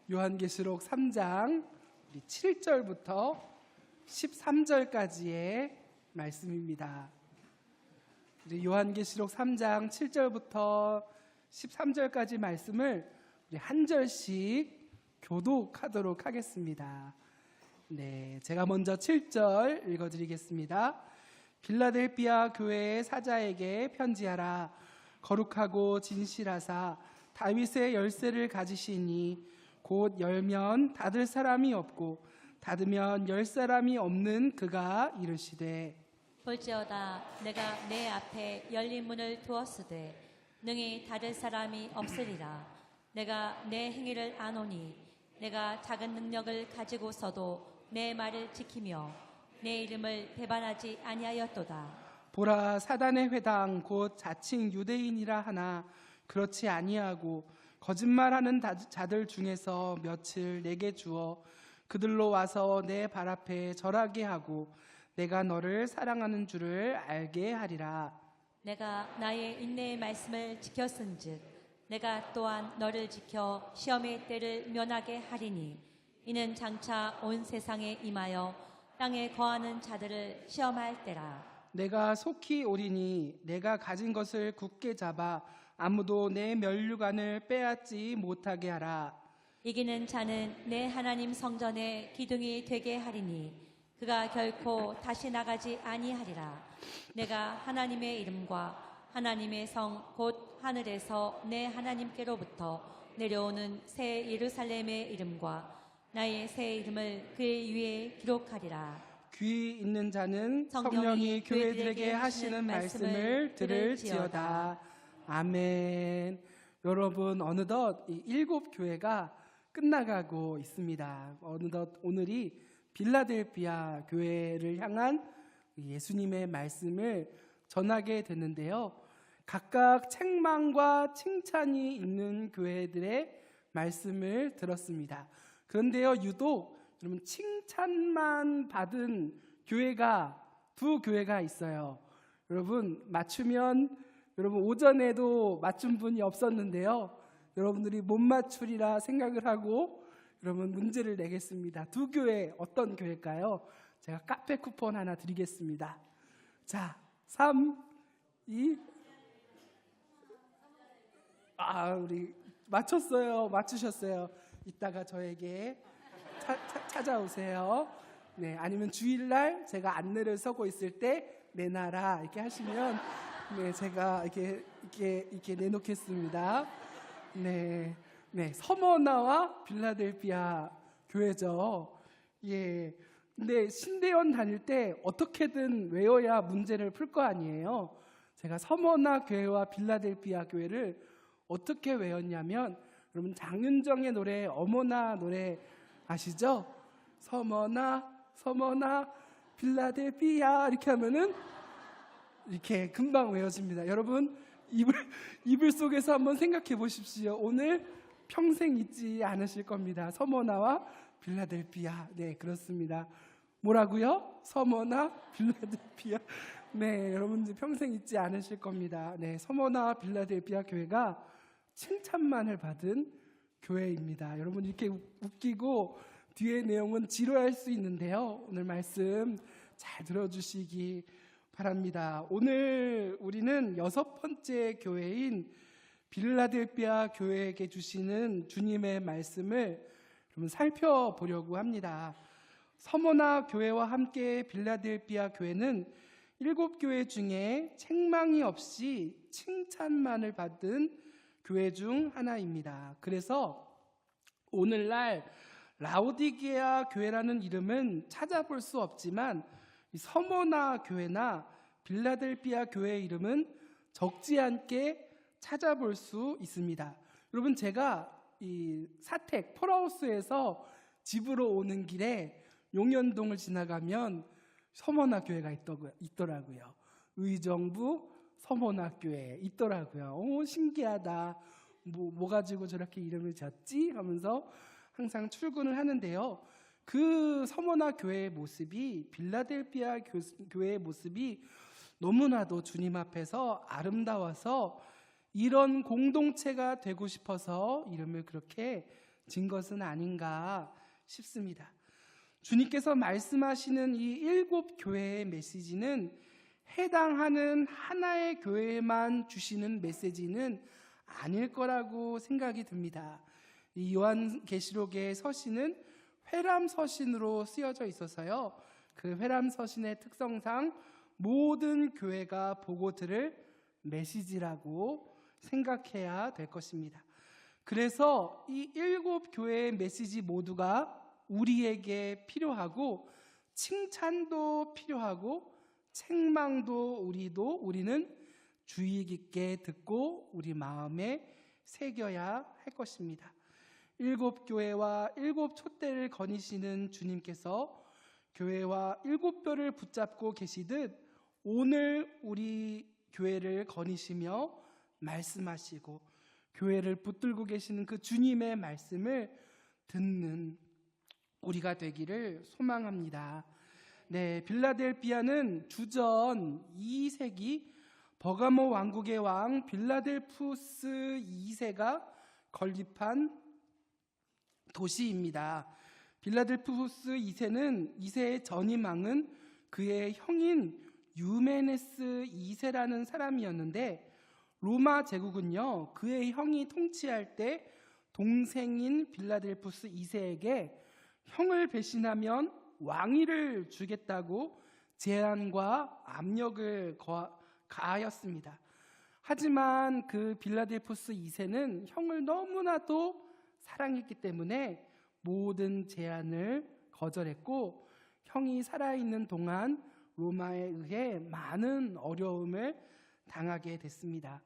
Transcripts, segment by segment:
요한계시록 3장 7절부터 13절까지의 말씀입니다. 요한계시록 3장 7절부터 13절까지 말씀을 우리 한 절씩 교독하도록 하겠습니다. 네, 제가 먼저 7절 읽어드리겠습니다. 빌라델비아 교회의 사자에게 편지하라. 거룩하고 진실하사 다윗의 열쇠를 가지시니 곧 열면 닫을 사람이 없고 닫으면 열 사람이 없는 그가 이르시되 볼지어다 내가 내 앞에 열린 문을 두었으되 능히 닫을 사람이 없으리라. 내가 내 행위를 아노니 내가 작은 능력을 가지고서도 내 말을 지키며 내 이름을 배반하지 아니하였도다. 보라, 사단의 회당 곧 자칭 유대인이라 하나 그렇지 아니하고 거짓말하는 자들 중에서 며칠 내게 주어 그들로 와서 내 발 앞에 절하게 하고 내가 너를 사랑하는 줄을 알게 하리라. 내가 나의 인내의 말씀을 지켰은즉 내가 또한 너를 지켜 시험의 때를 면하게 하리니 이는 장차 온 세상에 임하여 땅에 거하는 자들을 시험할 때라. 내가 속히 오리니 내가 가진 것을 굳게 잡아 아무도 내 면류관을 빼앗지 못하게 하라. 이기는 자는 내 하나님 성전의 기둥이 되게 하리니 그가 결코 다시 나가지 아니하리라. 내가 하나님의 이름과 하나님의 성 곧 하늘에서 내 하나님께로부터 내려오는 새 예루살렘의 이름과 나의 새 이름을 그의 위에 기록하리라. 귀 있는 자는 성령이 교회들에게 하시는 말씀을 들을지어다. 아멘. 여러분, 어느덧 이 7교회가 끝나가고 있습니다. 어느덧 오늘이 빌라델비아 교회를 향한 예수님의 말씀을 전하게 됐는데요. 각각 책망과 칭찬이 있는 교회들의 말씀을 들었습니다. 그런데요, 유독 여러분 칭찬만 받은 교회가 두 교회가 있어요. 여러분 맞추면 여러분 오전에도 맞춘 분이 없었는데요. 여러분들이 못 맞추리라 생각을 하고 여러분 문제를 내겠습니다. 두 교회 어떤 교회일까요? 제가 카페 쿠폰 하나 드리겠습니다. 자, 3, 2 우리 맞췄어요. 맞추셨어요. 이따가 저에게 찾아오세요. 네, 아니면 주일날 제가 안내를 서고 있을 때 내놔라 이렇게 하시면 네, 제가 이렇게 내놓겠습니다. 네, 서머나와 빌라델비아 교회죠. 예, 근데 신대원 다닐 때 어떻게든 외워야 문제를 풀 거 아니에요. 제가 서머나 교회와 빌라델비아 교회를 어떻게 외웠냐면, 여러분 장윤정의 노래 어머나 노래 아시죠? 서머나 빌라델비아 이렇게 하면은 이렇게 금방 외워집니다. 여러분 이불 속에서 한번 생각해 보십시오. 오늘 평생 잊지 않으실 겁니다. 서머나와 빌라델비아. 네, 그렇습니다. 뭐라고요? 서머나 빌라델비아. 네, 여러분들 평생 잊지 않으실 겁니다. 네, 서머나 빌라델비아 교회가 칭찬만을 받은 교회입니다. 여러분 이렇게 웃기고 뒤에 내용은 지루할 수 있는데요. 오늘 말씀 잘 들어주시기 바랍니다. 오늘 우리는 6번째 교회인 빌라델비아 교회에게 주시는 주님의 말씀을 여러분 살펴보려고 합니다. 서머나 교회와 함께 빌라델비아 교회는 7교회 중에 책망이 없이 칭찬만을 받은 교회 중 하나입니다. 그래서 오늘날 라오디게아 교회라는 이름은 찾아볼 수 없지만 서머나 교회나 빌라델비아 교회의 이름은 적지 않게 찾아볼 수 있습니다. 여러분 제가 이 사택 폴하우스에서 집으로 오는 길에 용현동을 지나가면 서머나 교회가 있더라고요. 의정부 서머나 교회 있더라고요. 오, 신기하다. 뭐 가지고 저렇게 이름을 지었지? 하면서 항상 출근을 하는데요. 그 서머나 교회의 모습이, 빌라델비아 교회의 모습이 너무나도 주님 앞에서 아름다워서 이런 공동체가 되고 싶어서 이름을 그렇게 것은 아닌가 싶습니다. 주님께서 말씀하시는 이 7 교회의 메시지는 해당하는 하나의 교회에만 주시는 메시지는 아닐 거라고 생각이 듭니다. 이 요한계시록의 서신은 회람 서신으로 쓰여져 있어서요, 그 회람 서신의 특성상 모든 교회가 보고 들을 메시지라고 생각해야 될 것입니다. 그래서 이 7 교회의 메시지 모두가 우리에게 필요하고, 칭찬도 필요하고, 책망도 우리는 주의 깊게 듣고 우리 마음에 새겨야 할 것입니다. 7 교회와 7 촛대를 거니시는 주님께서 교회와 7 뼈를 붙잡고 계시듯 오늘 우리 교회를 거니시며 말씀하시고 교회를 붙들고 계시는 그 주님의 말씀을 듣는 우리가 되기를 소망합니다. 네, 빌라델피아는 주전 2세기 버가모 왕국의 왕 빌라델푸스 2세가 건립한 도시입니다. 빌라델푸스 2세의 전임 왕은 그의 형인 유메네스 2세라는 사람이었는데, 로마 제국은요, 그의 형이 통치할 때 동생인 빌라델푸스 2세에게 형을 배신하면 왕위를 주겠다고 제한과 압력을 가하였습니다. 하지만 그 빌라델푸스 2세는 형을 너무나도 사랑했기 때문에 모든 제한을 거절했고, 형이 살아있는 동안 로마에 의해 많은 어려움을 당하게 됐습니다.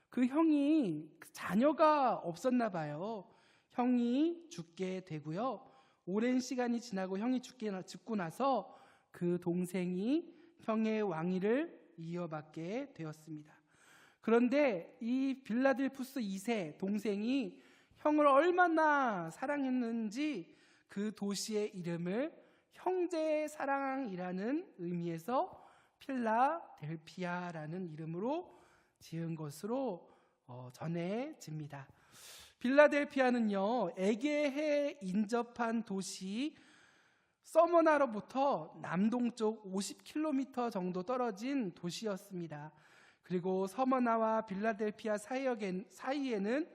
그 형이 자녀가 없었나 봐요. 형이 죽게 되고요, 오랜 시간이 지나고 형이 죽고 나서 그 동생이 형의 왕위를 이어받게 되었습니다. 그런데 이 빌라델푸스 2세 동생이 형을 얼마나 사랑했는지 그 도시의 이름을 형제의 사랑이라는 의미에서 필라델피아라는 이름으로 지은 것으로 전해집니다. 빌라델피아는요, 에게해에 인접한 도시 서머나로부터 남동쪽 50km 정도 떨어진 도시였습니다. 그리고 서머나와 빌라델피아 사이에는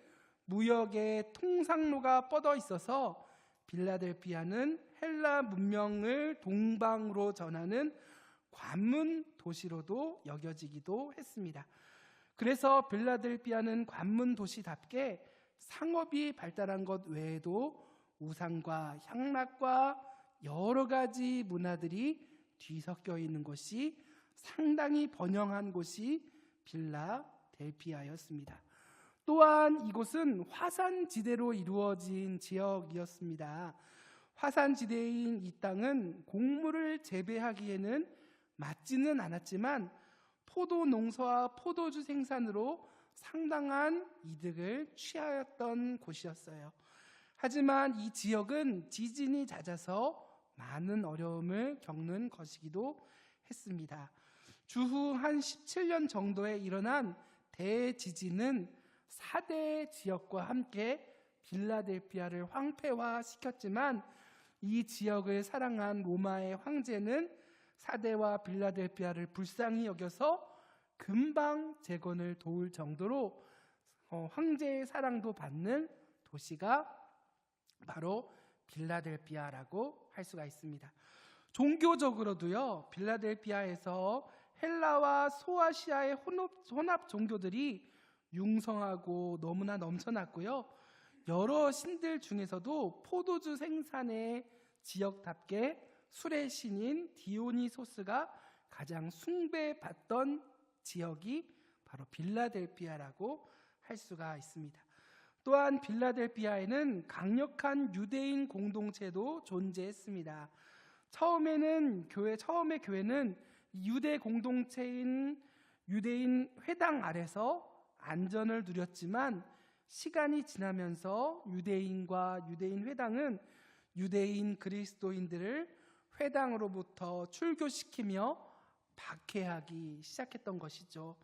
무역의 통상로가 뻗어 있어서 빌라델피아는 헬라 문명을 동방으로 전하는 관문 도시로도 여겨지기도 했습니다. 그래서 빌라델피아는 관문 도시답게 상업이 발달한 것 외에도 우상과 향락과 여러 가지 문화들이 뒤섞여 있는 것이 상당히 번영한 곳이 빌라델피아였습니다. 또한 이곳은 화산지대로 이루어진 지역이었습니다. 화산지대인 이 땅은 곡물을 재배하기에는 맞지는 않았지만 포도 농사와 포도주 생산으로 상당한 이득을 취하였던 곳이었어요. 하지만 이 지역은 지진이 잦아서 많은 어려움을 겪는 것이기도 했습니다. 주후 한 17년 정도에 일어난 대지진은 4대 지역과 함께 빌라델피아를 황폐화시켰지만, 이 지역을 사랑한 로마의 황제는 4대와 빌라델피아를 불쌍히 여겨서 금방 재건을 도울 정도로 황제의 사랑도 받는 도시가 바로 빌라델피아라고 할 수가 있습니다. 종교적으로도요, 빌라델피아에서 헬라와 소아시아의 혼합 종교들이 융성하고 너무나 넘쳐났고요, 여러 신들 중에서도 포도주 생산의 지역답게 술의 신인 디오니소스가 가장 숭배받던 지역이 바로 빌라델피아라고 할 수가 있습니다. 또한 빌라델피아에는 강력한 유대인 공동체도 존재했습니다. 처음에 교회는 유대 공동체인 유대인 회당 아래서 안전을 누렸지만, 시간이 지나면서 유대인과 유대인 회당은 유대인 그리스도인들을 회당으로부터 출교시키며 박해하기 시작했던 것이죠.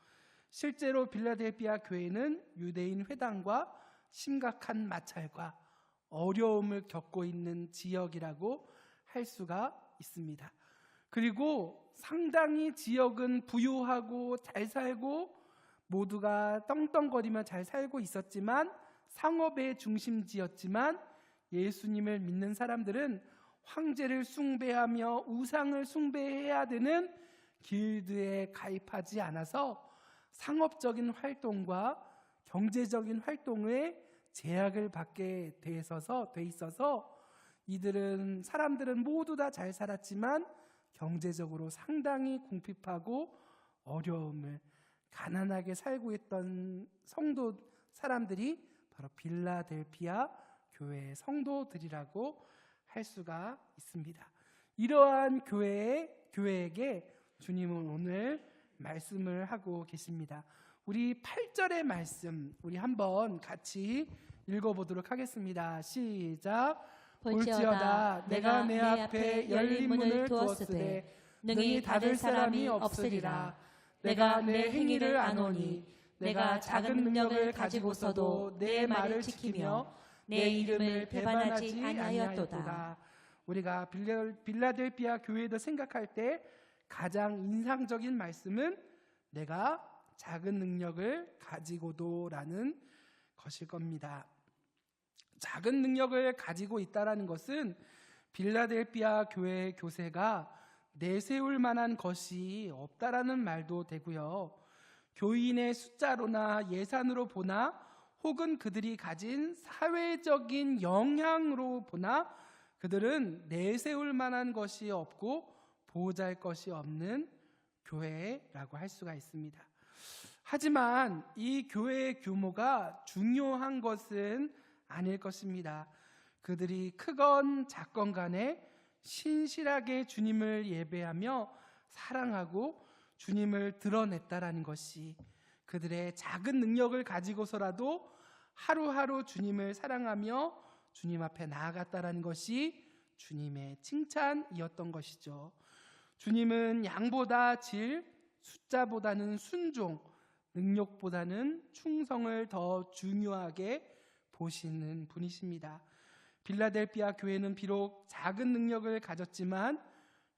실제로 빌라델피아 교회는 유대인 회당과 심각한 마찰과 어려움을 겪고 있는 지역이라고 할 수가 있습니다. 그리고 상당히 지역은 부유하고 잘 살고 모두가 떵떵거리며 잘 살고 있었지만, 상업의 중심지였지만 예수님을 믿는 사람들은 황제를 숭배하며 우상을 숭배해야 되는 길드에 가입하지 않아서 상업적인 활동과 경제적인 활동에 제약을 받게 돼 있어서 사람들은 모두 다 잘 살았지만 경제적으로 상당히 궁핍하고 어려움을, 가난하게 살고 있던 사람들이 바로 빌라델피아 교회의 성도들이라고 할 수가 있습니다. 이러한 교회에게 주님은 오늘 말씀을 하고 계십니다. 우리 8절의 말씀 우리 한번 같이 읽어보도록 하겠습니다. 시작. 볼지어다 내가 내 앞에 열린 문을 두었으되 능히 닫을 사람이 없으리라. 내가 내 행위를 아노니 내가 작은 능력을 가지고서도 내 말을 지키며 내 이름을 배반하지 아니하였도다. 우리가 빌라델피아 교회도 생각할 때 가장 인상적인 말씀은 내가 작은 능력을 가지고도라는 것일 겁니다. 작은 능력을 가지고 있다라는 것은 빌라델피아 교회의 교세가 내세울 만한 것이 없다라는 말도 되고요. 교인의 숫자로나 예산으로 보나 혹은 그들이 가진 사회적인 영향으로 보나 그들은 내세울 만한 것이 없고 보호할 것이 없는 교회라고 할 수가 있습니다. 하지만 이 교회의 규모가 중요한 것은 아닐 것입니다. 그들이 크건 작건 간에 신실하게 주님을 예배하며 사랑하고 주님을 드러냈다라는 것이, 그들의 작은 능력을 가지고서라도 하루하루 주님을 사랑하며 주님 앞에 나아갔다라는 것이 주님의 칭찬이었던 것이죠. 주님은 양보다 질, 숫자보다는 순종, 능력보다는 충성을 더 중요하게 보시는 분이십니다. 빌라델피아 교회는 비록 작은 능력을 가졌지만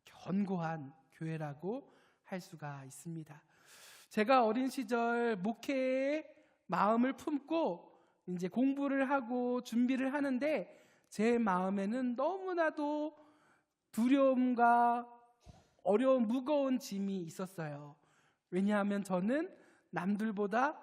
견고한 교회라고 할 수가 있습니다. 제가 어린 시절 목회에 마음을 품고 이제 공부를 하고 준비를 하는데 제 마음에는 너무나도 두려움과 어려운 무거운 짐이 있었어요. 왜냐하면 저는 남들보다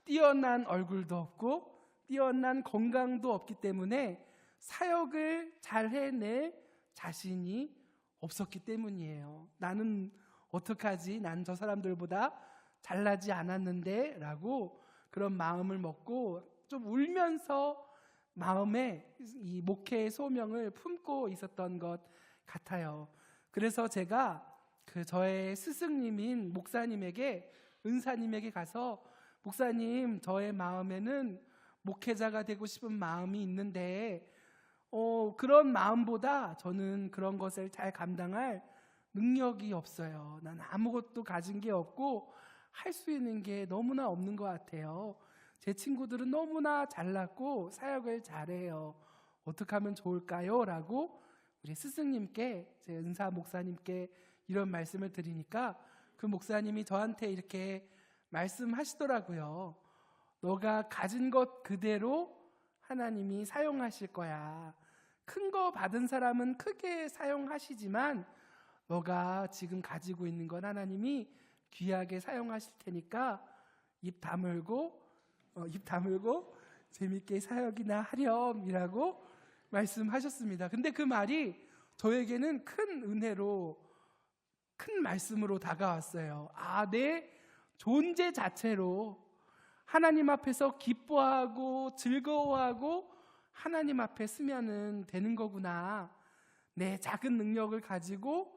뛰어난 얼굴도 없고 뛰어난 건강도 없기 때문에 사역을 잘 해낼 자신이 없었기 때문이에요. 나는 어떡하지? 난 저 사람들보다 잘나지 않았는데 라고 그런 마음을 먹고 좀 울면서 마음에 이 목회의 소명을 품고 있었던 것 같아요. 그래서 제가 저의 스승님인 목사님에게, 은사님에게 가서 목사님, 저의 마음에는 목회자가 되고 싶은 마음이 있는데 그런 마음보다 저는 그런 것을 잘 감당할 능력이 없어요. 난 아무것도 가진 게 없고 할 수 있는 게 너무나 없는 것 같아요. 제 친구들은 너무나 잘났고 사역을 잘해요. 어떻게 하면 좋을까요? 라고 우리 스승님께, 제 은사 목사님께 이런 말씀을 드리니까 그 목사님이 저한테 이렇게 말씀하시더라고요. 너가 가진 것 그대로 하나님이 사용하실 거야. 큰 거 받은 사람은 크게 사용하시지만 너가 지금 가지고 있는 건 하나님이 귀하게 사용하실 테니까 입 다물고 재밌게 사역이나 하렴이라고 말씀하셨습니다. 근데 그 말이 저에게는 큰 은혜로, 큰 말씀으로 다가왔어요. 내 존재 자체로 하나님 앞에서 기뻐하고 즐거워하고 하나님 앞에 쓰면은 되는 거구나. 내 작은 능력을 가지고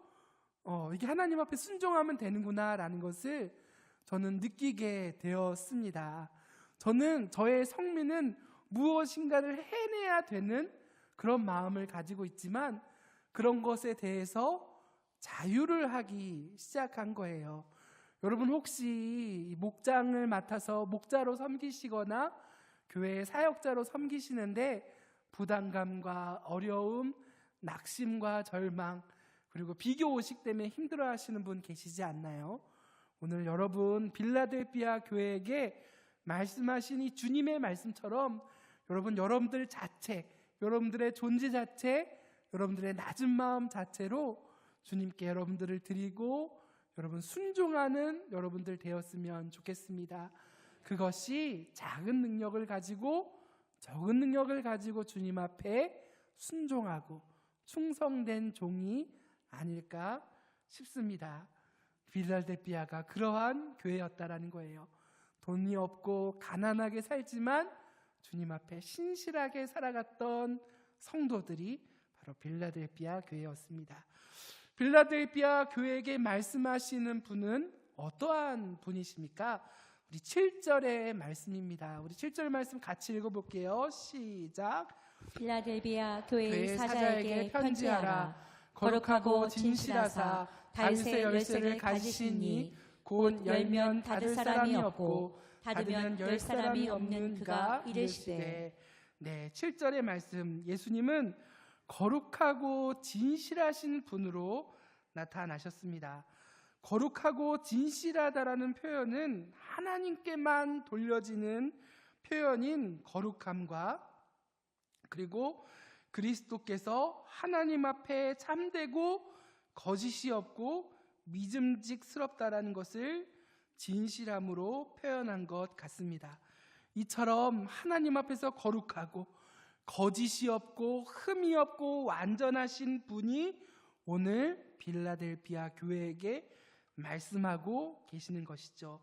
이게 하나님 앞에 순종하면 되는구나 라는 것을 저는 느끼게 되었습니다. 저는 저의 성민은 무엇인가를 해내야 되는 그런 마음을 가지고 있지만 그런 것에 대해서 자유를 하기 시작한 거예요. 여러분 혹시 목장을 맡아서 목자로 섬기시거나 교회 사역자로 섬기시는데 부담감과 어려움, 낙심과 절망, 그리고 비교의식 때문에 힘들어하시는 분 계시지 않나요? 오늘 여러분 빌라델피아 교회에게 말씀하신 이 주님의 말씀처럼 여러분들 자체, 여러분들의 존재 자체, 여러분들의 낮은 마음 자체로 주님께 여러분들을 드리고 여러분 순종하는 여러분들 되었으면 좋겠습니다. 그것이 작은 능력을 가지고 적은 능력을 가지고 주님 앞에 순종하고 충성된 종이 아닐까 싶습니다. 빌라델피아가 그러한 교회였다라는 거예요. 돈이 없고 가난하게 살지만 주님 앞에 신실하게 살아갔던 성도들이 바로 빌라델피아 교회였습니다. 빌라델피아 교회에게 말씀하시는 분은 어떠한 분이십니까? 우리 7절의 말씀입니다. 우리 7절 말씀 같이 읽어볼게요. 시작. 빌라델비아 교회 교회 사자에게 편지하라. 거룩하고 진실하사 다윗의 열쇠를 가지시니 곧 열면 닫을 사람이 없고 닫으면 열 사람이 없는 그가 이르시되. 네, 7절의 말씀, 예수님은 거룩하고 진실하신 분으로 나타나셨습니다. 거룩하고 진실하다라는 표현은 하나님께만 돌려지는 표현인 거룩함과 그리고 그리스도께서 하나님 앞에 참되고 거짓이 없고 믿음직스럽다라는 것을 진실함으로 표현한 것 같습니다. 이처럼 하나님 앞에서 거룩하고 거짓이 없고 흠이 없고 완전하신 분이 오늘 빌라델피아 교회에게 말씀하고 계시는 것이죠.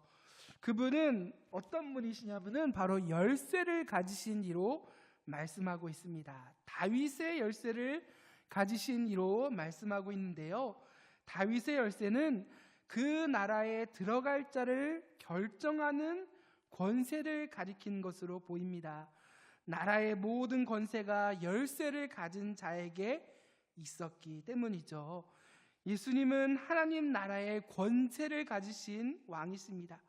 그분은 어떤 분이시냐면은 바로 열쇠를 가지신 이로 말씀하고 있습니다. 다윗의 열쇠를 가지신 이로 말씀하고 있는데요. 다윗의 열쇠는 그 나라에 들어갈 자를 결정하는 권세를 가리키는 것으로 보입니다. 나라의 모든 권세가 열쇠를 가진 자에게 있었기 때문이죠. 예수님은 하나님 나라의 권세를 가지신 왕이십니다.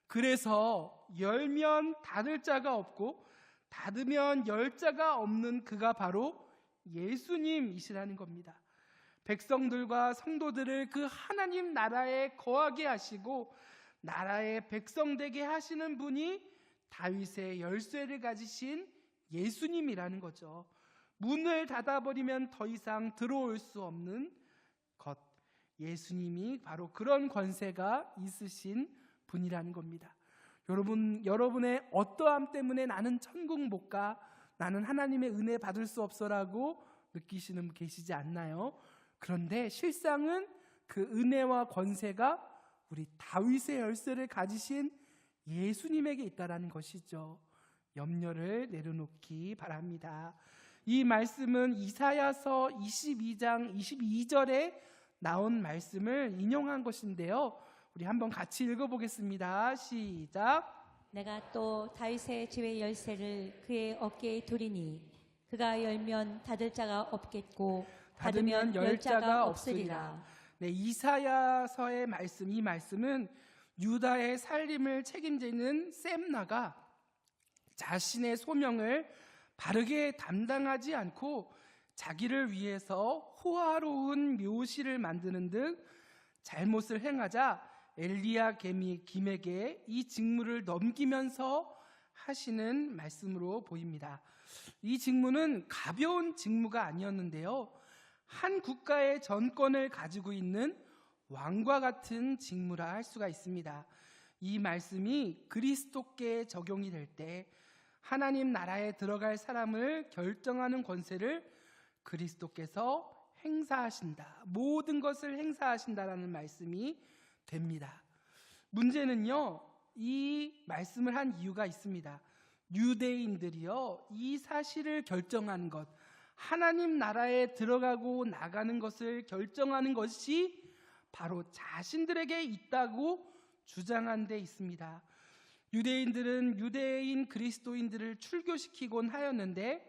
그래서 열면 닫을 자가 없고 닫으면 열 자가 없는 그가 바로 예수님이시라는 겁니다. 백성들과 성도들을 그 하나님 나라에 거하게 하시고 나라의 백성 되게 하시는 분이 다윗의 열쇠를 가지신 예수님이라는 거죠. 문을 닫아버리면 더 이상 들어올 수 없는 것, 예수님이 바로 그런 권세가 있으신 분이라는 겁니다. 여러분의 어떠함 때문에 나는 천국 못 가, 나는 하나님의 은혜 받을 수 없어라고 느끼시는 분 계시지 않나요? 그런데 실상은 그 은혜와 권세가 우리 다윗의 열쇠를 가지신 예수님에게 있다라는 것이죠. 염려를 내려놓기 바랍니다. 이 말씀은 이사야서 22장 22절에 나온 말씀을 인용한 것인데요. 우리 한번 같이 읽어보겠습니다. 시작. 내가 또 다윗의 집의 열쇠를 그의 어깨에 두리니 그가 열면 닫을 자가 없겠고 닫으면 열 자가 없으리라. 네, 이사야서의 말씀, 이 말씀은 유다의 살림을 책임지는 셈나가 자신의 소명을 바르게 담당하지 않고 자기를 위해서 호화로운 묘시를 만드는 등 잘못을 행하자 엘리야 김에게 이 직무를 넘기면서 하시는 말씀으로 보입니다. 이 직무는 가벼운 직무가 아니었는데요. 한 국가의 전권을 가지고 있는 왕과 같은 직무라 할 수가 있습니다. 이 말씀이 그리스도께 적용이 될 때 하나님 나라에 들어갈 사람을 결정하는 권세를 그리스도께서 행사하신다. 모든 것을 행사하신다라는 말씀이 됩니다. 문제는요, 이 말씀을 한 이유가 있습니다. 유대인들이요, 이 사실을 결정하는 것, 하나님 나라에 들어가고 나가는 것을 결정하는 것이 바로 자신들에게 있다고 주장한 데 있습니다. 유대인들은 유대인 그리스도인들을 출교시키곤 하였는데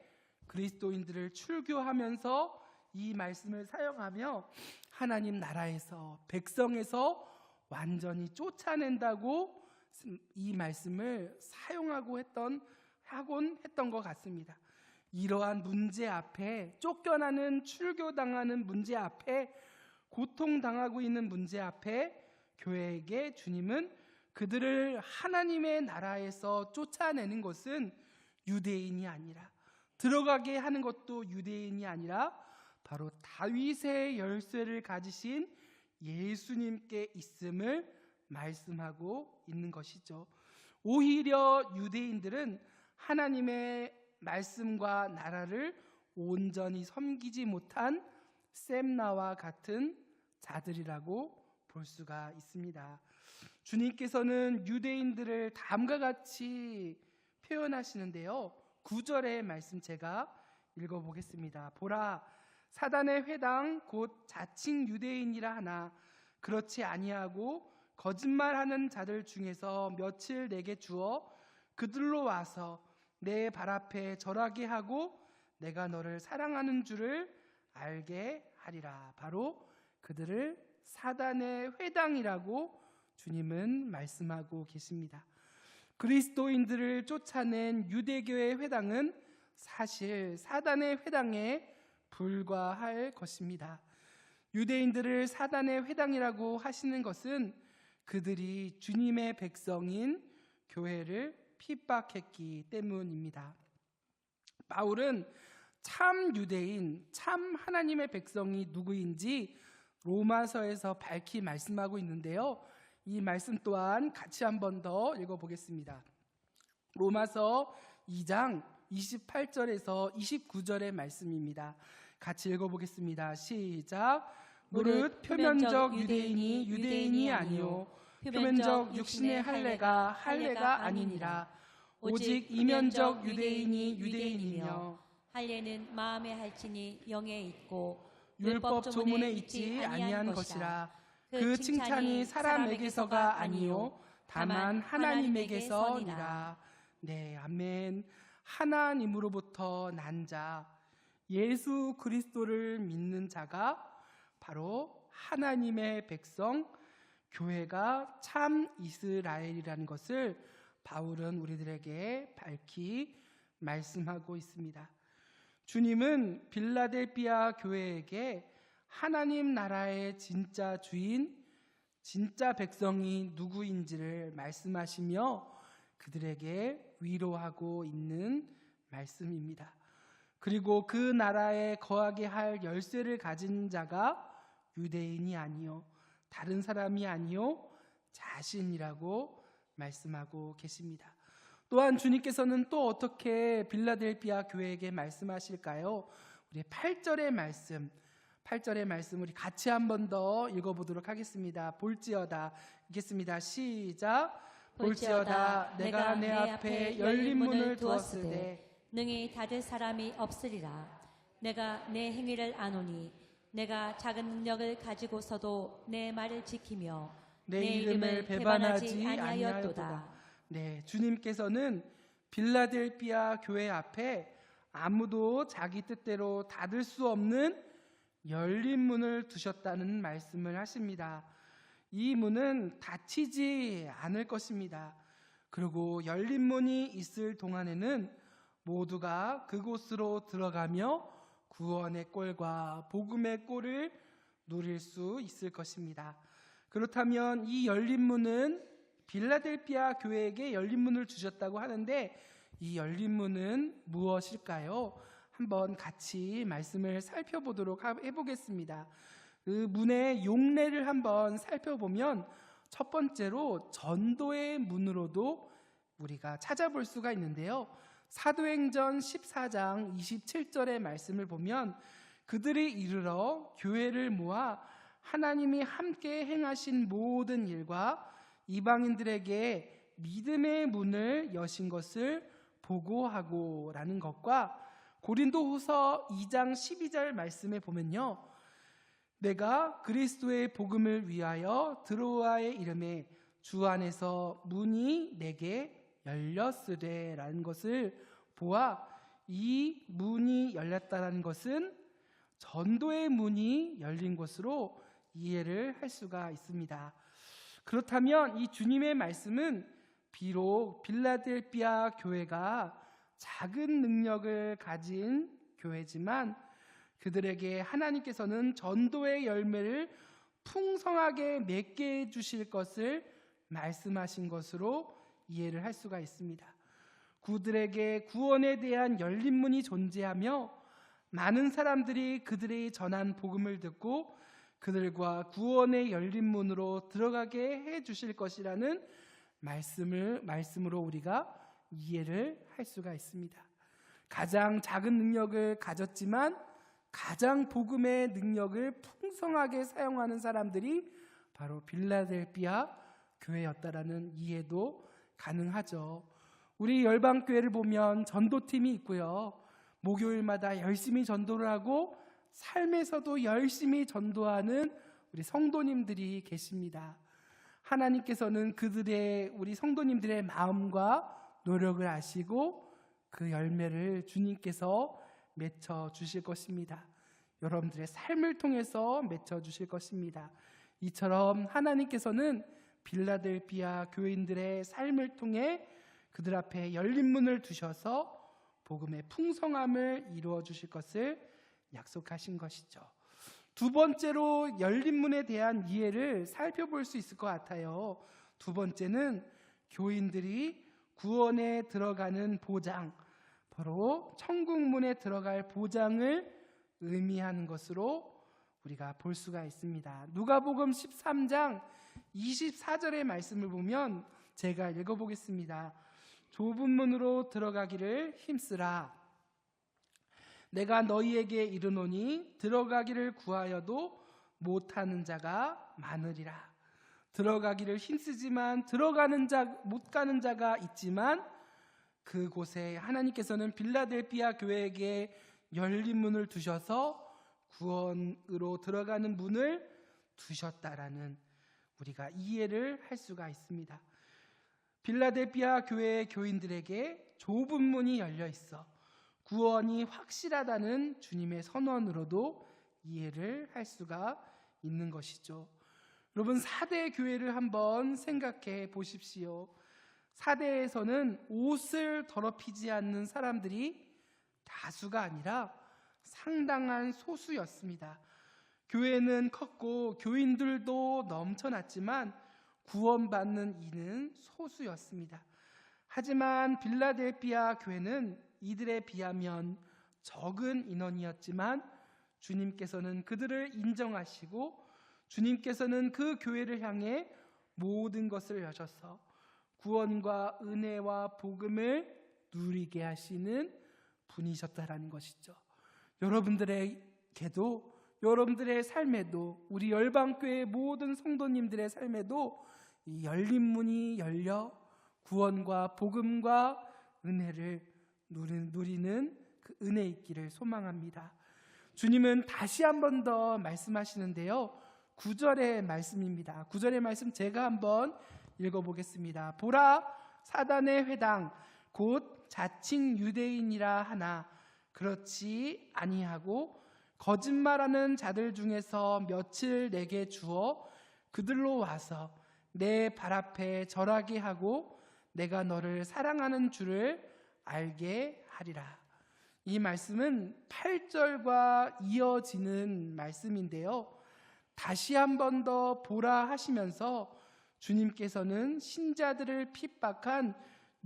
그리스도인들을 출교하면서 이 말씀을 사용하며 하나님 나라에서 백성에서 완전히 쫓아낸다고 이 말씀을 사용하곤 했던 것 같습니다. 이러한 문제 앞에, 쫓겨나는, 출교당하는 문제 앞에, 고통당하고 있는 문제 앞에 교회에게 주님은 그들을 하나님의 나라에서 쫓아내는 것은 유대인이 아니라, 들어가게 하는 것도 유대인이 아니라 바로 다윗의 열쇠를 가지신 예수님께 있음을 말씀하고 있는 것이죠. 오히려 유대인들은 하나님의 말씀과 나라를 온전히 섬기지 못한 셈나와 같은 자들이라고 볼 수가 있습니다. 주님께서는 유대인들을 다음과 같이 표현하시는데요. 9절의 말씀 제가 읽어보겠습니다. 보라, 사단의 회당 곧 자칭 유대인이라 하나 그렇지 아니하고 거짓말하는 자들 중에서 며칠 내게 주어 그들로 와서 내 발 앞에 절하게 하고 내가 너를 사랑하는 줄을 알게 하리라. 바로 그들을 사단의 회당이라고 주님은 말씀하고 계십니다. 그리스도인들을 쫓아낸 유대교의 회당은 사실 사단의 회당에 불과할 것입니다. 유대인들을 사단의 회당이라고 하시는 것은 그들이 주님의 백성인 교회를 핍박했기 때문입니다. 바울은 참 유대인, 참 하나님의 백성이 누구인지 로마서에서 밝히 말씀하고 있는데요. 이 말씀 또한 같이 한 번 더 읽어보겠습니다. 로마서 2장 28절에서 29절의 말씀입니다. 같이 읽어보겠습니다. 시작. 무릇 표면적 유대인이 유대인이 아니요 표면적 육신의 할례가 할례가 아니니라. 오직 이면적 유대인이 유대인이며 할례는 마음에 할지니 영에 있고 율법 조문에 있지 아니한 것이라. 그 칭찬이 사람에게서가 아니요 다만 하나님에게서니라. 네, 아멘. 하나님으로부터 난 자, 예수 그리스도를 믿는 자가 바로 하나님의 백성, 교회가 참 이스라엘이라는 것을 바울은 우리들에게 밝히 말씀하고 있습니다. 주님은 빌라델비아 교회에게 하나님 나라의 진짜 주인, 진짜 백성이 누구인지를 말씀하시며 그들에게 위로하고 있는 말씀입니다. 그리고 그 나라에 거하게 할 열쇠를 가진 자가 유대인이 아니요 다른 사람이 아니요 자신이라고 말씀하고 계십니다. 또한 주님께서는 또 어떻게 빌라델비아 교회에게 말씀하실까요? 우리 8절의 말씀 우리 같이 한 번 더 읽어보도록 하겠습니다. 볼지어다. 읽겠습니다. 시작. 볼지어다 내가 내 앞에 열린 문을 두었으되 능히 닫을 사람이 없으리라. 내가 내 행위를 아노니 내가 작은 능력을 가지고서도 내 말을 지키며 내 이름을 배반하지 아니하였도다. 네, 주님께서는 빌라델비아 교회 앞에 아무도 자기 뜻대로 닫을 수 없는 열린 문을 두셨다는 말씀을 하십니다. 이 문은 닫히지 않을 것입니다. 그리고 열린 문이 있을 동안에는 모두가 그곳으로 들어가며 구원의 꼴과 복음의 꼴을 누릴 수 있을 것입니다. 그렇다면 이 열린 문은 빌라델비아 교회에게 열린 문을 주셨다고 하는데 이 열린 문은 무엇일까요? 한번 같이 말씀을 살펴보도록 해보겠습니다. 그 문의 용례를 한번 살펴보면 첫 번째로 전도의 문으로도 우리가 찾아볼 수가 있는데요. 사도행전 14장 27절의 말씀을 보면 그들이 이르러 교회를 모아 하나님이 함께 행하신 모든 일과 이방인들에게 믿음의 문을 여신 것을 보고하고 라는 것과 고린도후서 2장 12절 말씀에 보면요. 내가 그리스도의 복음을 위하여 드로아의 이름에 주 안에서 문이 내게 열렸으되 라는 것을 보아 이 문이 열렸다는 것은 전도의 문이 열린 것으로 이해를 할 수가 있습니다. 그렇다면 이 주님의 말씀은 비록 빌라델비아 교회가 작은 능력을 가진 교회지만 그들에게 하나님께서는 전도의 열매를 풍성하게 맺게 해주실 것을 말씀하신 것으로 이해를 할 수가 있습니다. 그들에게 구원에 대한 열린 문이 존재하며 많은 사람들이 그들의 전한 복음을 듣고 그들과 구원의 열린 문으로 들어가게 해 주실 것이라는 말씀으로 우리가 이해를 할 수가 있습니다. 가장 작은 능력을 가졌지만 가장 복음의 능력을 풍성하게 사용하는 사람들이 바로 빌라델비아 교회였다라는 이해도 가능하죠. 우리 열방교회를 보면 전도팀이 있고요. 목요일마다 열심히 전도를 하고 삶에서도 열심히 전도하는 우리 성도님들이 계십니다. 하나님께서는 우리 성도님들의 마음과 노력을 아시고 그 열매를 주님께서 맺어 주실 것입니다. 여러분들의 삶을 통해서 맺어 주실 것입니다. 이처럼 하나님께서는 빌라델비아 교인들의 삶을 통해 그들 앞에 열린 문을 두셔서 복음의 풍성함을 이루어 주실 것을 약속하신 것이죠. 두 번째로 열린 문에 대한 이해를 살펴볼 수 있을 것 같아요. 두 번째는 교인들이 구원에 들어가는 보장, 바로 천국문에 들어갈 보장을 의미하는 것으로 우리가 볼 수가 있습니다. 누가복음 13장 24절의 말씀을 보면 제가 읽어보겠습니다. 좁은 문으로 들어가기를 힘쓰라. 내가 너희에게 이르노니 들어가기를 구하여도 못하는 자가 많으리라. 들어가기를 힘쓰지만 못 가는 자가 있지만 그곳에 하나님께서는 빌라델비아 교회에게 열린 문을 두셔서 구원으로 들어가는 문을 두셨다라는 우리가 이해를 할 수가 있습니다. 빌라델비아 교회의 교인들에게 좁은 문이 열려 있어 구원이 확실하다는 주님의 선언으로도 이해를 할 수가 있는 것이죠. 여러분, 사대 교회를 한번 생각해 보십시오. 사대에서는 옷을 더럽히지 않는 사람들이 다수가 아니라 상당한 소수였습니다. 교회는 컸고 교인들도 넘쳐났지만 구원받는 이는 소수였습니다. 하지만 빌라델비아 교회는 이들에 비하면 적은 인원이었지만 주님께서는 그들을 인정하시고 주님께서는 그 교회를 향해 모든 것을 여셔서 구원과 은혜와 복음을 누리게 하시는 분이셨다라는 것이죠. 여러분들에게도, 여러분들의 삶에도, 우리 열방교회 모든 성도님들의 삶에도 이 열린 문이 열려 구원과 복음과 은혜를 누리는 그 은혜 있기를 소망합니다. 주님은 다시 한 번 더 말씀하시는데요. 9절의 말씀입니다. 9절의 말씀 제가 한번 읽어보겠습니다. 보라, 사단의 회당 곧 자칭 유대인이라 하나 그렇지 아니하고 거짓말하는 자들 중에서 며칠 내게 주어 그들로 와서 내 발 앞에 절하게 하고 내가 너를 사랑하는 줄을 알게 하리라. 이 말씀은 8절과 이어지는 말씀인데요. 다시 한 번 더 보라 하시면서 주님께서는 신자들을 핍박한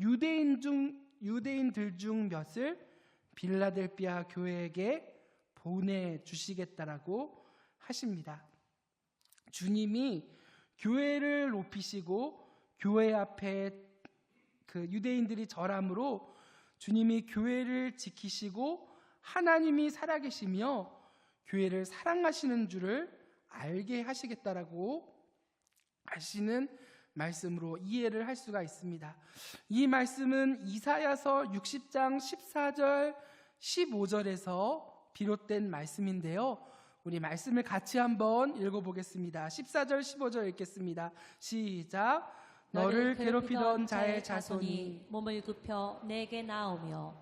유대인들 중 몇을 빌라델비아 교회에게 보내주시겠다라고 하십니다. 주님이 교회를 높이시고 교회 앞에 그 유대인들이 절함으로 주님이 교회를 지키시고 하나님이 살아계시며 교회를 사랑하시는 줄을 알게 하시겠다라고 하시는 말씀으로 이해를 할 수가 있습니다. 이 말씀은 이사야서 60장 14절 15절에서 비롯된 말씀인데요. 우리 말씀을 같이 한번 읽어보겠습니다. 14절 15절 읽겠습니다. 시작. 너를 괴롭히던 자의 자손이 몸을 굽혀 내게 나오며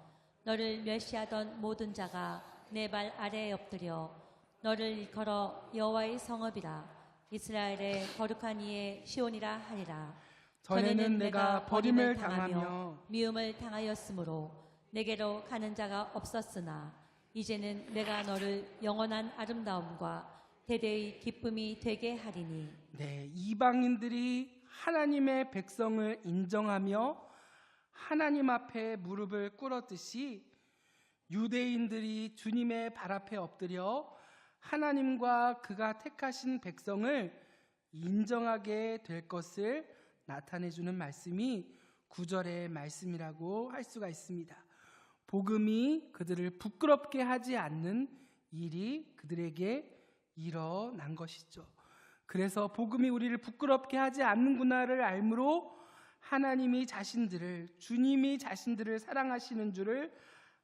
너를 멸시하던 모든 자가 내 발 아래에 엎드려 너를 일컬어 여호와의 성읍이라 이스라엘의 거룩한 이의 시온이라 하리라. 전에는 내가 버림을 당하며 미움을 당하였으므로 내게로 가는 자가 없었으나 이제는 내가 너를 영원한 아름다움과 대대의 기쁨이 되게 하리니. 네, 이방인들이 하나님의 백성을 인정하며 하나님 앞에 무릎을 꿇었듯이 유대인들이 주님의 발 앞에 엎드려 하나님과 그가 택하신 백성을 인정하게 될 것을 나타내주는 말씀이 9절의 말씀이라고 할 수가 있습니다. 복음이 그들을 부끄럽게 하지 않는 일이 그들에게 일어난 것이죠. 그래서 복음이 우리를 부끄럽게 하지 않는구나를 알므로 하나님이 주님이 자신들을 사랑하시는 줄을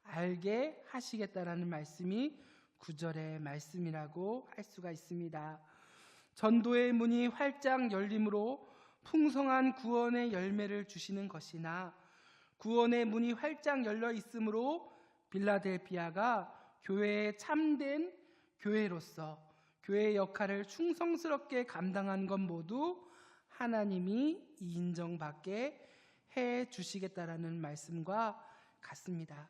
알게 하시겠다라는 말씀이 9절의 말씀이라고 할 수가 있습니다. 전도의 문이 활짝 열림으로 풍성한 구원의 열매를 주시는 것이나 구원의 문이 활짝 열려 있으므로 빌라델비아가 교회의 참된 교회로서 교회의 역할을 충성스럽게 감당한 것 모두 하나님이 인정받게 해 주시겠다라는 말씀과 같습니다.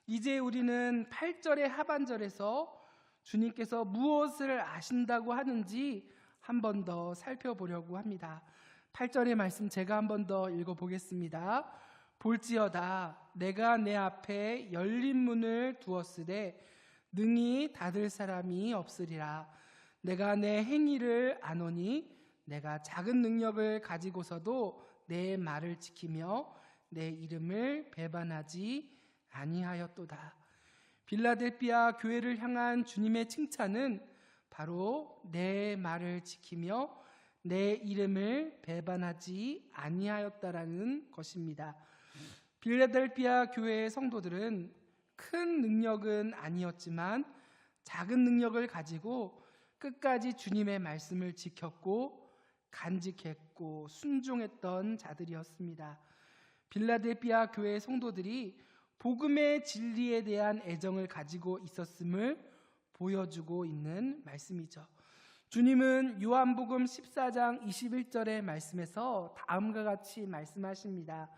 이제 우리는 8절의 하반절에서 주님께서 무엇을 아신다고 하는지 한 번 더 살펴보려고 합니다. 8절의 말씀 제가 한 번 더 읽어보겠습니다. 볼지어다 내가 내 앞에 열린 문을 두었으되 능히 닫을 사람이 없으리라. 내가 내 행위를 아노니 내가 작은 능력을 가지고서도 내 말을 지키며 내 이름을 배반하지 아니하였도다. 빌라델비아 교회를 향한 주님의 칭찬은 바로 내 말을 지키며 내 이름을 배반하지 아니하였다라는 것입니다. 빌라델비아 교회의 성도들은 큰 능력은 아니었지만 작은 능력을 가지고 끝까지 주님의 말씀을 지켰고 간직했고 순종했던 자들이었습니다. 빌라델비아 교회의 성도들이 복음의 진리에 대한 애정을 가지고 있었음을 보여주고 있는 말씀이죠. 주님은 요한복음 14장 21절의 말씀에서 다음과 같이 말씀하십니다.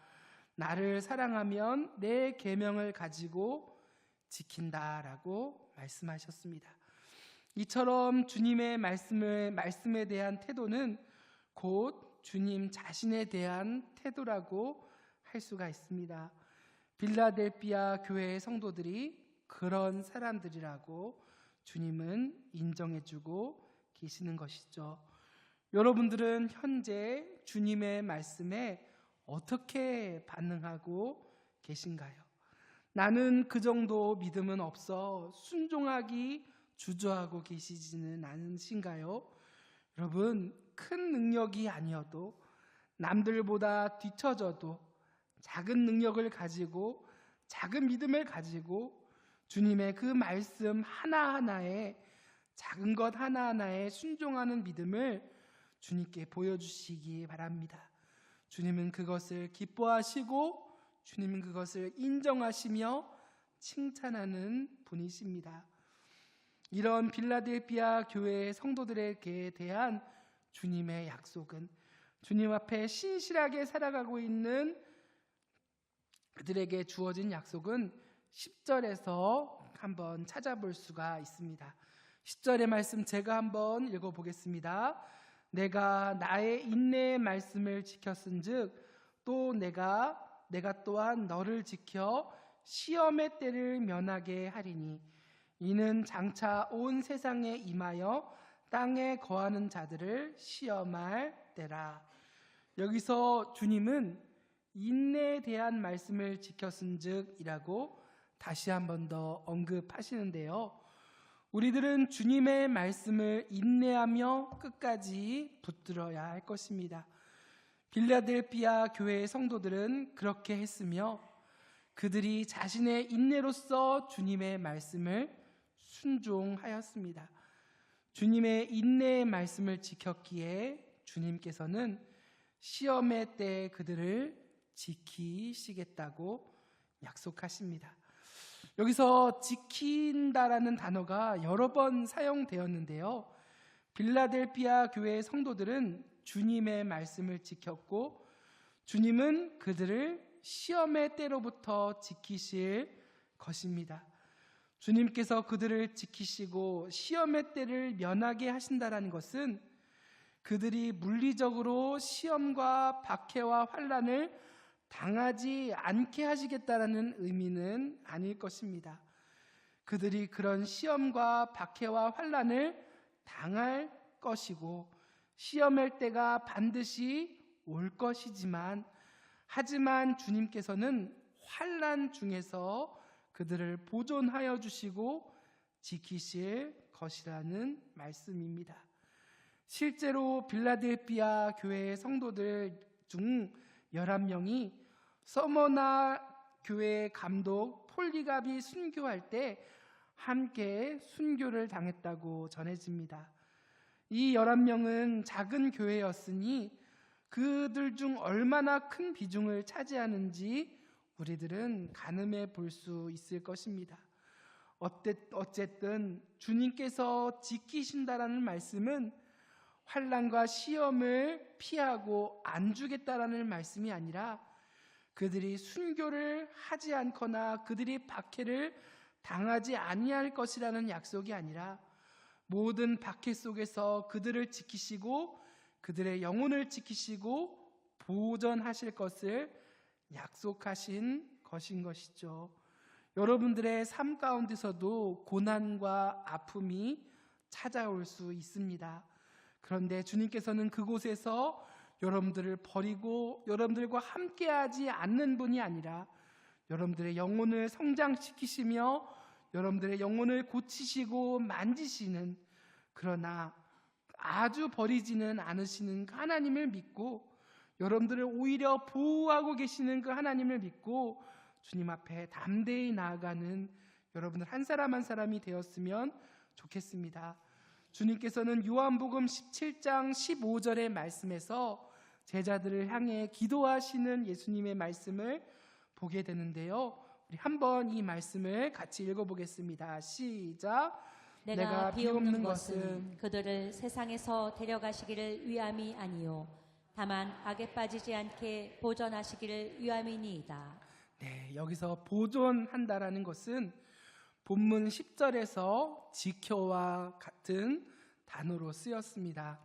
나를 사랑하면 내 계명을 가지고 지킨다라고 말씀하셨습니다. 이처럼 주님의 말씀에 대한 태도는 곧 주님 자신에 대한 태도라고 할 수가 있습니다. 빌라델비아 교회의 성도들이 그런 사람들이라고 주님은 인정해주고 계시는 것이죠. 여러분들은 현재 주님의 말씀에 어떻게 반응하고 계신가요? 나는 그 정도 믿음은 없어 순종하기 주저하고 계시지는 않으신가요? 여러분, 큰 능력이 아니어도 남들보다 뒤처져도 작은 능력을 가지고 작은 믿음을 가지고 주님의 그 말씀 하나하나에 작은 것 하나하나에 순종하는 믿음을 주님께 보여주시기 바랍니다. 주님은 그것을 기뻐하시고 주님은 그것을 인정하시며 칭찬하는 분이십니다. 이런 빌라델비아 교회의 성도들에게 대한 주님의 약속은 주님 앞에 신실하게 살아가고 있는 그들에게 주어진 약속은 10절에서 한번 찾아볼 수가 있습니다. 10절의 말씀 제가 한번 읽어보겠습니다. 내가 나의 인내의 말씀을 지켰은즉 또 내가 또한 너를 지켜 시험의 때를 면하게 하리니 이는 장차 온 세상에 임하여 땅에 거하는 자들을 시험할 때라. 여기서 주님은 인내에 대한 말씀을 지켰은즉이라고 다시 한 번 더 언급하시는데요. 우리들은 주님의 말씀을 인내하며 끝까지 붙들어야 할 것입니다. 빌라델비아 교회의 성도들은 그렇게 했으며 그들이 자신의 인내로서 주님의 말씀을 순종하였습니다. 주님의 인내의 말씀을 지켰기에 주님께서는 시험의 때 그들을 지키시겠다고 약속하십니다. 여기서 지킨다라는 단어가 여러 번 사용되었는데요. 빌라델비아 교회의 성도들은 주님의 말씀을 지켰고 주님은 그들을 시험의 때로부터 지키실 것입니다. 주님께서 그들을 지키시고 시험의 때를 면하게 하신다는 것은 그들이 물리적으로 시험과 박해와 환난을 당하지 않게 하시겠다라는 의미는 아닐 것입니다. 그들이 그런 시험과 박해와 환난을 당할 것이고 시험의 때가 반드시 올 것이지만 하지만 주님께서는 환난 중에서 그들을 보존하여 주시고 지키실 것이라는 말씀입니다. 실제로 빌라델피아 교회의 성도들 중 11명이 서머나 교회 감독 폴리갑이 순교할 때 함께 순교를 당했다고 전해집니다. 이 11명은 작은 교회였으니 그들 중 얼마나 큰 비중을 차지하는지 우리들은 가늠해 볼 수 있을 것입니다. 어쨌든 주님께서 지키신다라는 말씀은 환난과 시험을 피하고 안 주겠다라는 말씀이 아니라 그들이 순교를 하지 않거나 그들이 박해를 당하지 아니할 것이라는 약속이 아니라 모든 박해 속에서 그들을 지키시고 그들의 영혼을 지키시고 보존하실 것을 약속하신 것인 것이죠. 여러분들의 삶 가운데서도 고난과 아픔이 찾아올 수 있습니다. 그런데 주님께서는 그곳에서 여러분들을 버리고 여러분들과 함께하지 않는 분이 아니라 여러분들의 영혼을 성장시키시며 여러분들의 영혼을 고치시고 만지시는, 그러나 아주 버리지는 않으시는 그 하나님을 믿고 여러분들을 오히려 보호하고 계시는 그 하나님을 믿고 주님 앞에 담대히 나아가는 여러분들 한 사람 한 사람이 되었으면 좋겠습니다. 주님께서는 요한복음 17장 15절의 말씀에서 제자들을 향해 기도하시는 예수님의 말씀을 보게 되는데요. 우리 한번 이 말씀을 같이 읽어보겠습니다. 시작. 내가 비옵는 것은 그들을 세상에서 데려가시기를 위함이 아니요 다만 악에 빠지지 않게 보존하시기를 위함이니이다. 네, 여기서 보존한다라는 것은 본문 10절에서 지켜와 같은 단어로 쓰였습니다.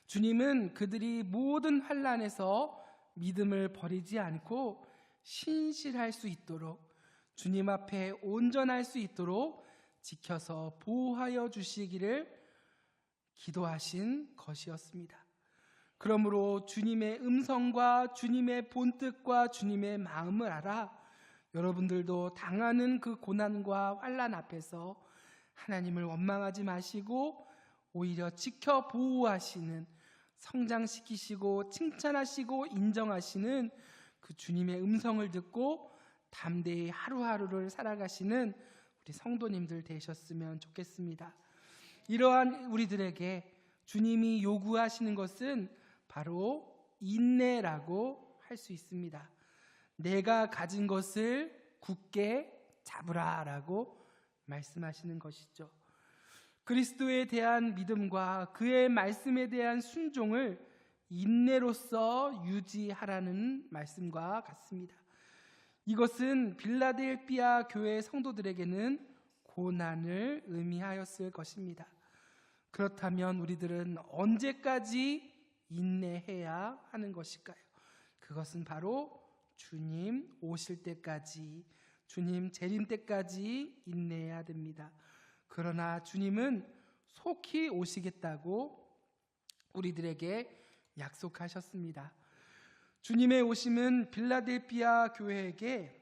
주님은 그들이 모든 환난에서 믿음을 버리지 않고 신실할 수 있도록 주님 앞에 온전할 수 있도록 지켜서 보호하여 주시기를 기도하신 것이었습니다. 그러므로 주님의 음성과 주님의 본뜻과 주님의 마음을 알아 여러분들도 당하는 그 고난과 환난 앞에서 하나님을 원망하지 마시고 오히려 지켜 보호하시는, 성장시키시고 칭찬하시고 인정하시는 그 주님의 음성을 듣고 담대히 하루하루를 살아가시는 우리 성도님들 되셨으면 좋겠습니다. 이러한 우리들에게 주님이 요구하시는 것은 바로 인내라고 할 수 있습니다. 내가 가진 것을 굳게 잡으라라고 말씀하시는 것이죠. 그리스도에 대한 믿음과 그의 말씀에 대한 순종을 인내로서 유지하라는 말씀과 같습니다. 이것은 빌라델피아 교회 성도들에게는 고난을 의미하였을 것입니다. 그렇다면 우리들은 언제까지 인내해야 하는 것일까요? 그것은 바로 주님 오실 때까지, 주님 재림 때까지 인내해야 됩니다. 그러나 주님은 속히 오시겠다고 우리들에게 약속하셨습니다. 주님의 오심은 빌라델피아 교회에게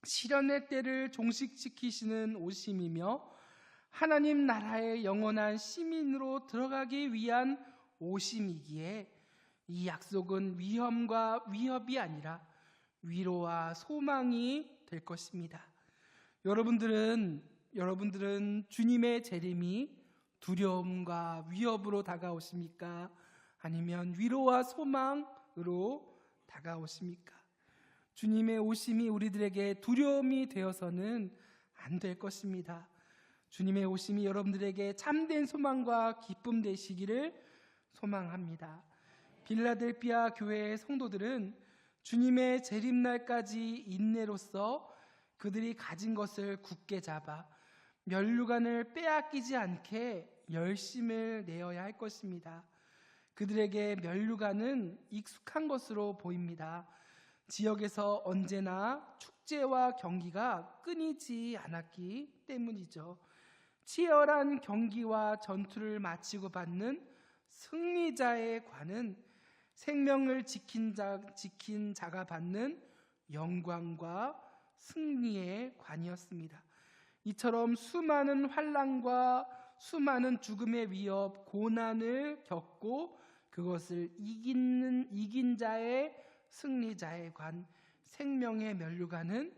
시련의 때를 종식시키시는 오심이며 하나님 나라의 영원한 시민으로 들어가기 위한 오심이기에 이 약속은 위협이 아니라 위로와 소망이 될 것입니다. 여러분들은 주님의 재림이 두려움과 위협으로 다가오십니까? 아니면 위로와 소망으로 다가오십니까? 주님의 오심이 우리들에게 두려움이 되어서는 안 될 것입니다. 주님의 오심이 여러분들에게 참된 소망과 기쁨 되시기를 소망합니다. 빌라델피아 교회의 성도들은 주님의 재림날까지 인내로써 그들이 가진 것을 굳게 잡아 면류관을 빼앗기지 않게 열심을 내어야 할 것입니다. 그들에게 면류관은 익숙한 것으로 보입니다. 지역에서 언제나 축제와 경기가 끊이지 않았기 때문이죠. 치열한 경기와 전투를 마치고 받는 승리자의 관은 생명을 지킨 자가 받는 영광과 승리의 관이었습니다. 이처럼 수많은 환난과 수많은 죽음의 위협, 고난을 겪고 그것을 이긴 자의 승리자의 관, 생명의 면류관은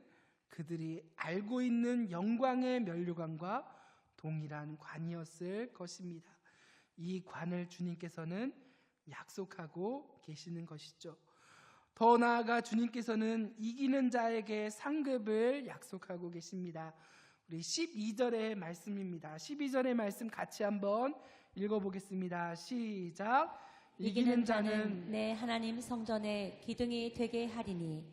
그들이 알고 있는 영광의 면류관과 동일한 관이었을 것입니다. 이 관을 주님께서는 약속하고 계시는 것이죠. 더 나아가 주님께서는 이기는 자에게 상급을 약속하고 계십니다. 우리 12절의 말씀입니다. 12절의 말씀 같이 한번 읽어보겠습니다. 시작. 이기는 자는 내 하나님 성전의 기둥이 되게 하리니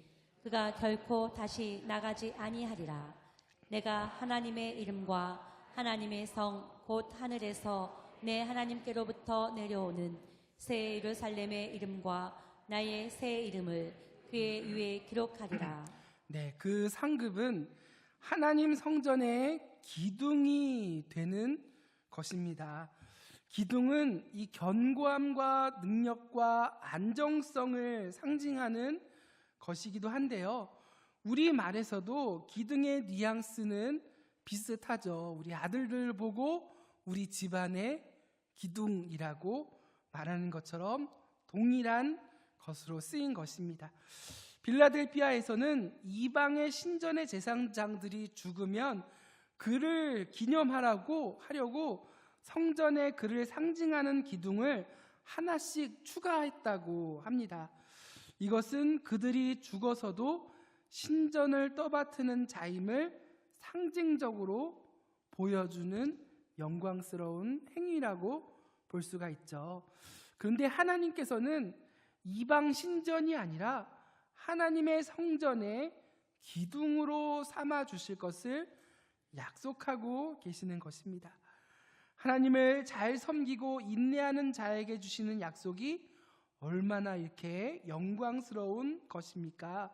그가 결코 다시 나가지 아니하리라. 내가 하나님의 이름과 하나님의 성 곧 하늘에서 내 하나님께로부터 내려오는 새 예루살렘의 이름과 나의 새 이름을 그의 위에 기록하리라. 네, 그 상급은 하나님 성전의 기둥이 되는 것입니다. 기둥은 이 견고함과 능력과 안정성을 상징하는 것이기도 한데요. 우리 말에서도 기둥의 뉘앙스는 비슷하죠. 우리 아들들 보고 우리 집안의 기둥이라고 말하는 것처럼 동일한 것으로 쓰인 것입니다. 빌라델피아에서는 이방의 신전의 제사장들이 죽으면 그를 기념하려고 성전에 그를 상징하는 기둥을 하나씩 추가했다고 합니다. 이것은 그들이 죽어서도 신전을 떠받드는 자임을 상징적으로 보여주는 영광스러운 행위라고 볼 수가 있죠. 그런데 하나님께서는 이방 신전이 아니라 하나님의 성전에 기둥으로 삼아 주실 것을 약속하고 계시는 것입니다. 하나님을 잘 섬기고 인내하는 자에게 주시는 약속이 얼마나 이렇게 영광스러운 것입니까?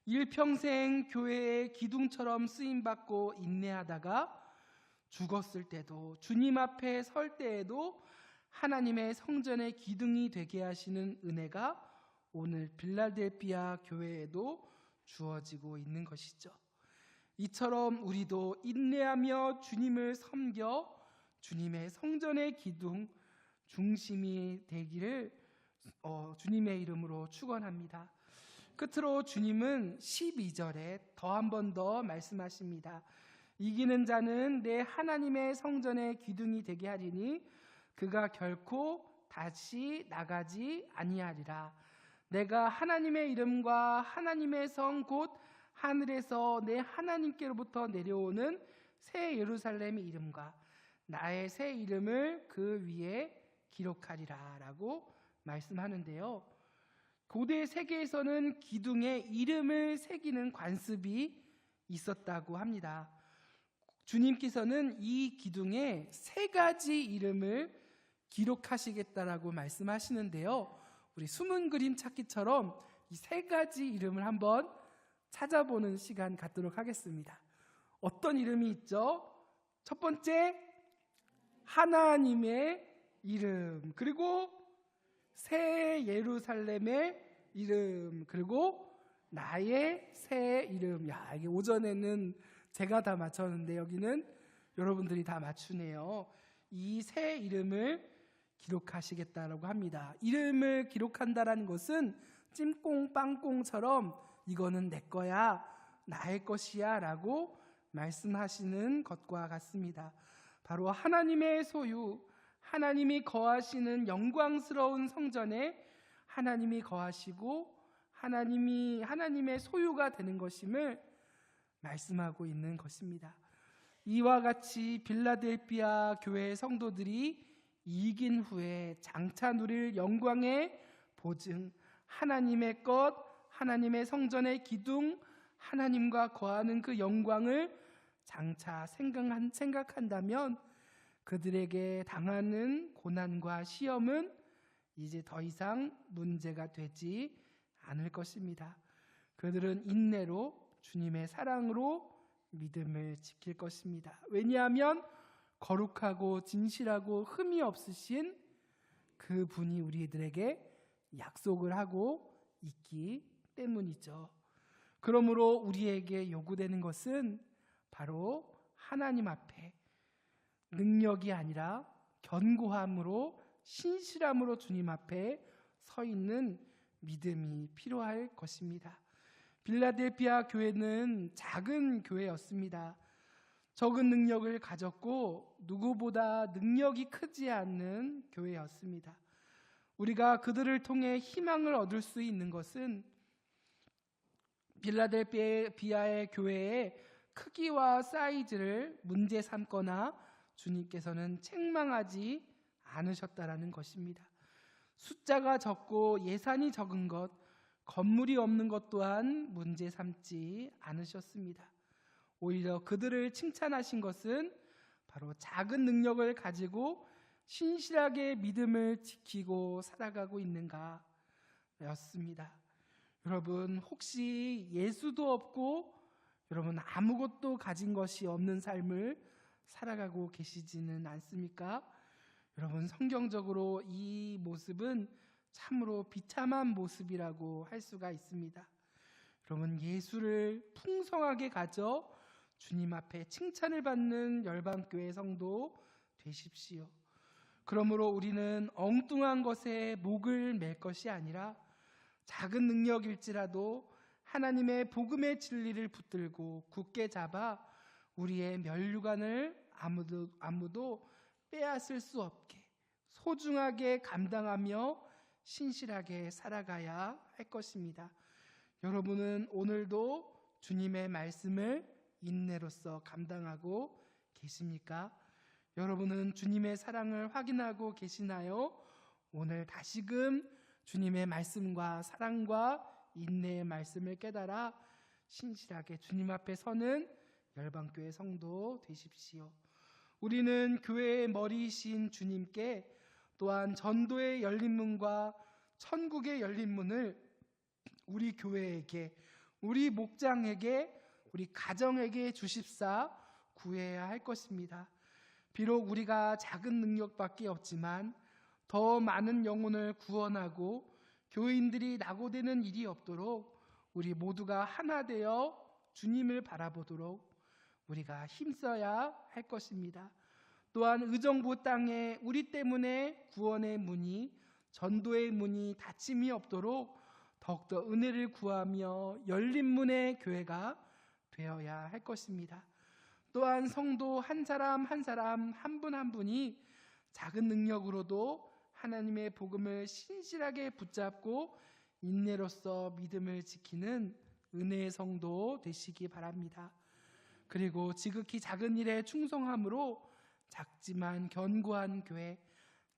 일평생 교회의 기둥처럼 쓰임받고 인내하다가 죽었을 때도, 주님 앞에 설 때에도 하나님의 성전의 기둥이 되게 하시는 은혜가 오늘 빌라델피아 교회에도 주어지고 있는 것이죠. 이처럼 우리도 인내하며 주님을 섬겨 주님의 성전의 기둥 중심이 되기를 주님의 이름으로 축원합니다. 끝으로 주님은 12절에 더 한 번 더 말씀하십니다. 이기는 자는 내 하나님의 성전의 기둥이 되게 하리니 그가 결코 다시 나가지 아니하리라. 내가 하나님의 이름과 하나님의 성 곧 하늘에서 내 하나님께로부터 내려오는 새 예루살렘의 이름과 나의 새 이름을 그 위에 기록하리라 라고 말씀하는데요. 고대 세계에서는 기둥에 이름을 새기는 관습이 있었다고 합니다. 주님께서는 이 기둥에 3가지 이름을 기록하시겠다라고 말씀하시는데요. 우리 숨은 그림 찾기처럼 이 3가지 이름을 한번 찾아보는 시간 갖도록 하겠습니다. 어떤 이름이 있죠? 첫 번째, 하나님의 이름, 그리고 새 예루살렘의 이름, 그리고 나의 새 이름. 야, 이게 오전에는 제가 다 맞췄는데 여기는 여러분들이 다 맞추네요. 이 새 이름을 기록하시겠다라고 합니다. 이름을 기록한다라는 것은 찜꽁 빵꽁처럼 이거는 내 거야, 나의 것이야 라고 말씀하시는 것과 같습니다. 바로 하나님의 소유, 하나님이 거하시는 영광스러운 성전에 하나님이 거하시고 하나님의 소유가 되는 것임을 말씀하고 있는 것입니다. 이와 같이 빌라델피아 교회 성도들이 이긴 후에 장차 누릴 영광의 보증, 하나님의 것, 하나님의 성전의 기둥, 하나님과 거하는 그 영광을 장차 생각한다면 그들에게 당하는 고난과 시험은 이제 더 이상 문제가 되지 않을 것입니다. 그들은 인내로 주님의 사랑으로 믿음을 지킬 것입니다. 왜냐하면 거룩하고 진실하고 흠이 없으신 그 분이 우리들에게 약속을 하고 있기 때문이죠. 그러므로 우리에게 요구되는 것은 바로 하나님 앞에 능력이 아니라 견고함으로 신실함으로 주님 앞에 서 있는 믿음이 필요할 것입니다. 빌라델피아 교회는 작은 교회였습니다. 적은 능력을 가졌고 누구보다 능력이 크지 않는 교회였습니다. 우리가 그들을 통해 희망을 얻을 수 있는 것은 빌라델피아의 교회의 크기와 사이즈를 문제 삼거나 주님께서는 책망하지 않으셨다라는 것입니다. 숫자가 적고 예산이 적은 것, 건물이 없는 것 또한 문제 삼지 않으셨습니다. 오히려 그들을 칭찬하신 것은 바로 작은 능력을 가지고 신실하게 믿음을 지키고 살아가고 있는가 였습니다. 여러분, 혹시 예수도 없고 여러분 아무것도 가진 것이 없는 삶을 살아가고 계시지는 않습니까? 여러분, 성경적으로 이 모습은 참으로 비참한 모습이라고 할 수가 있습니다. 여러분, 예수를 풍성하게 가져 주님 앞에 칭찬을 받는 열방교회 성도 되십시오. 그러므로 우리는 엉뚱한 것에 목을 맬 것이 아니라 작은 능력일지라도 하나님의 복음의 진리를 붙들고 굳게 잡아 우리의 면류관을 아무도 빼앗을 수 없게 소중하게 감당하며 신실하게 살아가야 할 것입니다. 여러분은 오늘도 주님의 말씀을 인내로서 감당하고 계십니까? 여러분은 주님의 사랑을 확인하고 계시나요? 오늘 다시금 주님의 말씀과 사랑과 인내의 말씀을 깨달아 신실하게 주님 앞에 서는 열방교회 성도 되십시오. 우리는 교회의 머리이신 주님께 또한 전도의 열린 문과 천국의 열린 문을 우리 교회에게, 우리 목장에게, 우리 가정에게 주십사 구해야 할 것입니다. 비록 우리가 작은 능력밖에 없지만 더 많은 영혼을 구원하고 교인들이 낙오되는 일이 없도록 우리 모두가 하나 되어 주님을 바라보도록 우리가 힘써야 할 것입니다. 또한 의정부 땅에 우리 때문에 구원의 문이, 전도의 문이 닫힘이 없도록 더욱더 은혜를 구하며 열린 문의 교회가 되어야 할 것입니다. 또한 성도 한 사람 한 사람, 한 분 한 분이 작은 능력으로도 하나님의 복음을 신실하게 붙잡고 인내로서 믿음을 지키는 은혜의 성도 되시기 바랍니다. 그리고 지극히 작은 일에 충성함으로 작지만 견고한 교회,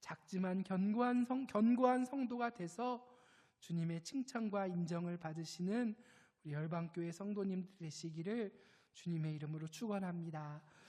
작지만 견고한 성도가 돼서 주님의 칭찬과 인정을 받으시는 우리 열방교회 성도님들 되시기를 주님의 이름으로 축원합니다.